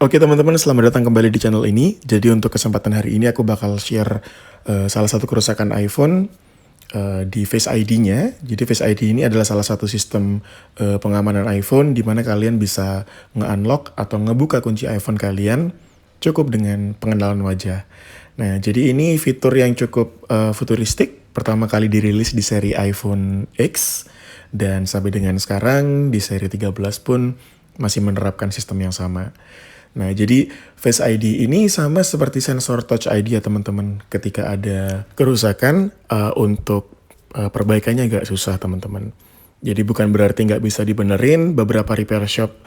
Oke teman-teman, selamat datang kembali di channel ini. Jadi untuk kesempatan hari ini aku bakal share salah satu kerusakan iPhone di Face ID-nya. Jadi Face ID ini adalah salah satu sistem pengamanan iPhone di mana kalian bisa nge-unlock atau ngebuka kunci iPhone kalian cukup dengan pengenalan wajah. Nah, jadi ini fitur yang cukup futuristik. Pertama kali dirilis di seri iPhone X dan sampai dengan sekarang di seri 13 pun masih menerapkan sistem yang sama. Nah, jadi Face ID ini sama seperti sensor Touch ID ya teman-teman. Ketika ada kerusakan, untuk perbaikannya agak susah teman-teman. Jadi bukan berarti nggak bisa dibenerin. Beberapa repair shop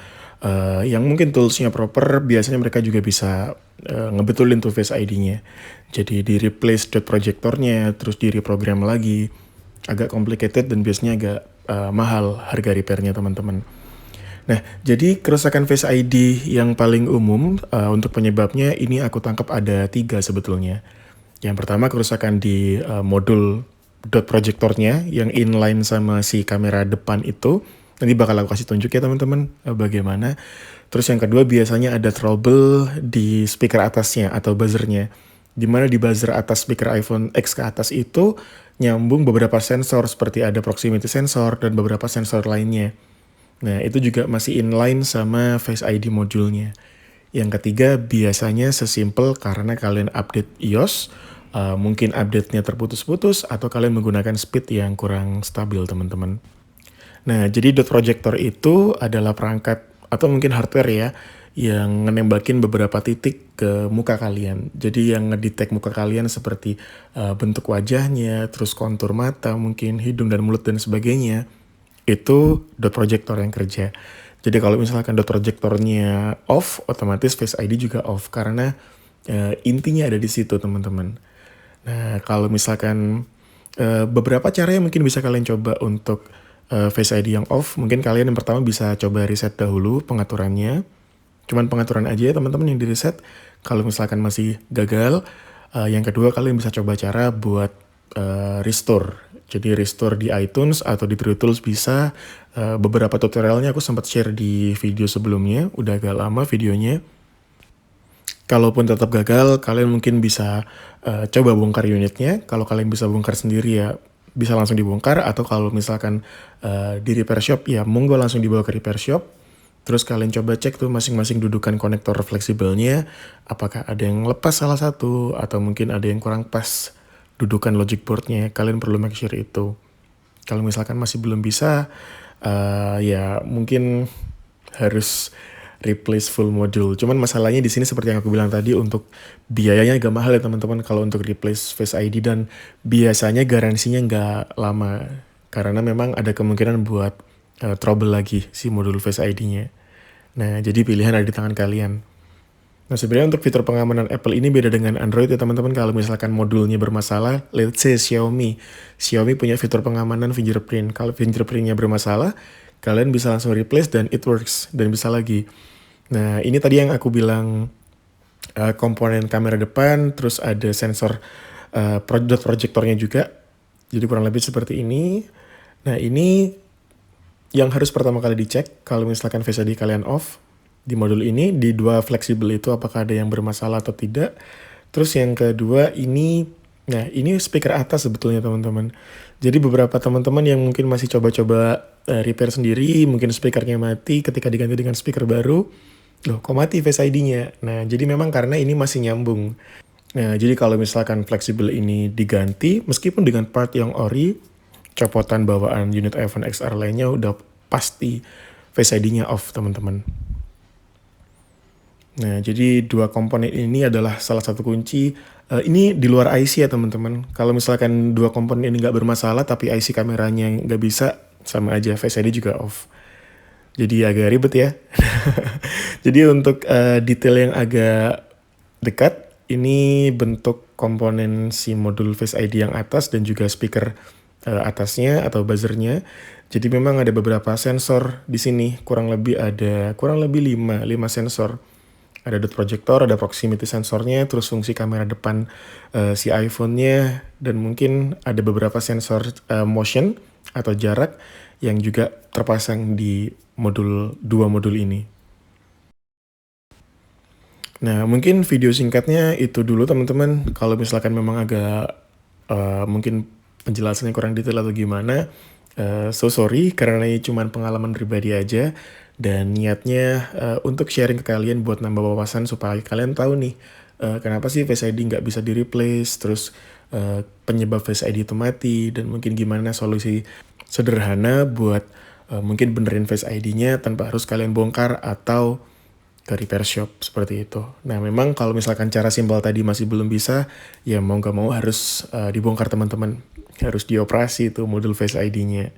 yang mungkin toolsnya proper, biasanya mereka juga bisa ngebetulin tuh Face ID-nya. Jadi di replace dot projectornya, terus di reprogram lagi. Agak complicated dan biasanya agak mahal harga repairnya teman-teman. Nah, jadi kerusakan Face ID yang paling umum untuk penyebabnya ini aku tangkap ada 3 sebetulnya. Yang pertama kerusakan di modul dot projectornya yang inline sama si kamera depan itu. Nanti bakal aku kasih tunjuk ya teman-teman bagaimana. Terus yang kedua biasanya ada trouble di speaker atasnya atau buzzernya. Dimana di buzzer atas speaker iPhone X ke atas itu nyambung beberapa sensor seperti ada proximity sensor dan beberapa sensor lainnya. Nah, itu juga masih inline sama Face ID modulnya. Yang ketiga, biasanya sesimpel karena kalian update iOS, mungkin update-nya terputus-putus, atau kalian menggunakan speed yang kurang stabil, teman-teman. Nah, jadi dot projector itu adalah perangkat, atau mungkin hardware ya, yang ngenembakin beberapa titik ke muka kalian. Jadi yang ngedetect muka kalian seperti bentuk wajahnya, terus kontur mata, mungkin hidung dan mulut dan sebagainya itu dot projector yang kerja. Jadi kalau misalkan dot projectornya off, otomatis Face ID juga off karena intinya ada di situ teman-teman. Nah kalau misalkan beberapa cara yang mungkin bisa kalian coba untuk Face ID yang off, mungkin kalian yang pertama bisa coba reset dahulu pengaturannya. Cuman pengaturan aja ya teman-teman yang di reset. Kalau misalkan masih gagal, yang kedua kalian bisa coba cara buat restore. Jadi restore di iTunes atau di TrueTools bisa. Beberapa tutorialnya aku sempat share di video sebelumnya, udah agak lama videonya. Kalaupun tetap gagal, kalian mungkin bisa coba bongkar unitnya. Kalau kalian bisa bongkar sendiri ya bisa langsung dibongkar. Atau kalau misalkan di repair shop ya monggo langsung dibawa ke repair shop. Terus kalian coba cek tuh masing-masing dudukan konektor fleksibelnya. Apakah ada yang lepas salah satu atau mungkin ada yang kurang pas dudukan logic boardnya, kalian perlu make sure itu. Kalau misalkan masih belum bisa, ya mungkin harus replace full module. Cuman masalahnya di sini seperti yang aku bilang tadi, untuk biayanya agak mahal ya teman-teman kalau untuk replace Face ID, dan biasanya garansinya nggak lama karena memang ada kemungkinan buat trouble lagi si modul Face ID-nya. Nah, jadi pilihan ada di tangan kalian. Nah, sebenarnya untuk fitur pengamanan Apple ini beda dengan Android ya teman-teman. Kalau misalkan modulnya bermasalah, let's say Xiaomi. Xiaomi punya fitur pengamanan fingerprint. Kalau fingerprintnya bermasalah, kalian bisa langsung replace dan it works. Dan bisa lagi. Nah, ini tadi yang aku bilang komponen kamera depan, terus ada sensor dot projectornya juga. Jadi kurang lebih seperti ini. Nah, ini yang harus pertama kali dicek kalau misalkan Face ID kalian off. Di modul ini, di dua fleksibel itu apakah ada yang bermasalah atau tidak. Terus yang kedua ini, nah ini speaker atas sebetulnya teman-teman. Jadi beberapa teman-teman yang mungkin masih coba-coba repair sendiri, mungkin speakernya mati ketika diganti dengan speaker baru. Loh kok mati Face ID-nya? Nah jadi memang karena ini masih nyambung. Nah jadi kalau misalkan fleksibel ini diganti, meskipun dengan part yang ori, copotan bawaan unit iPhone XR lainnya udah pasti Face ID-nya off teman-teman. Nah, jadi dua komponen ini adalah salah satu kunci. Ini di luar IC ya teman-teman. Kalau misalkan dua komponen ini nggak bermasalah, tapi IC kameranya nggak bisa, sama aja Face ID juga off. Jadi agak ribet ya. Jadi untuk detail yang agak dekat, ini bentuk komponen si modul Face ID yang atas dan juga speaker atasnya atau buzzernya. Jadi memang ada beberapa sensor di sini, kurang lebih 5 sensor. Ada dot projector, ada proximity sensornya, terus fungsi kamera depan si iPhone-nya, dan mungkin ada beberapa sensor motion atau jarak yang juga terpasang di dua modul ini. Nah, mungkin video singkatnya itu dulu teman-teman. Kalau misalkan memang agak mungkin penjelasannya kurang detail atau gimana, so sorry karena ini cuma pengalaman pribadi aja dan niatnya untuk sharing ke kalian buat nambah wawasan supaya kalian tahu nih kenapa sih Face ID nggak bisa di replace, terus penyebab Face ID itu mati dan mungkin gimana solusi sederhana buat mungkin benerin Face ID-nya tanpa harus kalian bongkar atau ke repair shop seperti itu. Nah, memang kalau misalkan cara simpel tadi masih belum bisa, ya mau nggak mau harus dibongkar teman-teman. Harus dioperasi tuh modul Face ID-nya.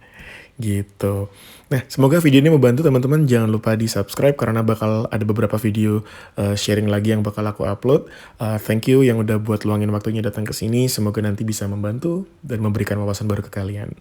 Gitu. Nah, semoga video ini membantu teman-teman. Jangan lupa di-subscribe karena bakal ada beberapa video sharing lagi yang bakal aku upload. Thank you yang udah buat luangin waktunya datang ke sini. Semoga nanti bisa membantu dan memberikan wawasan baru ke kalian.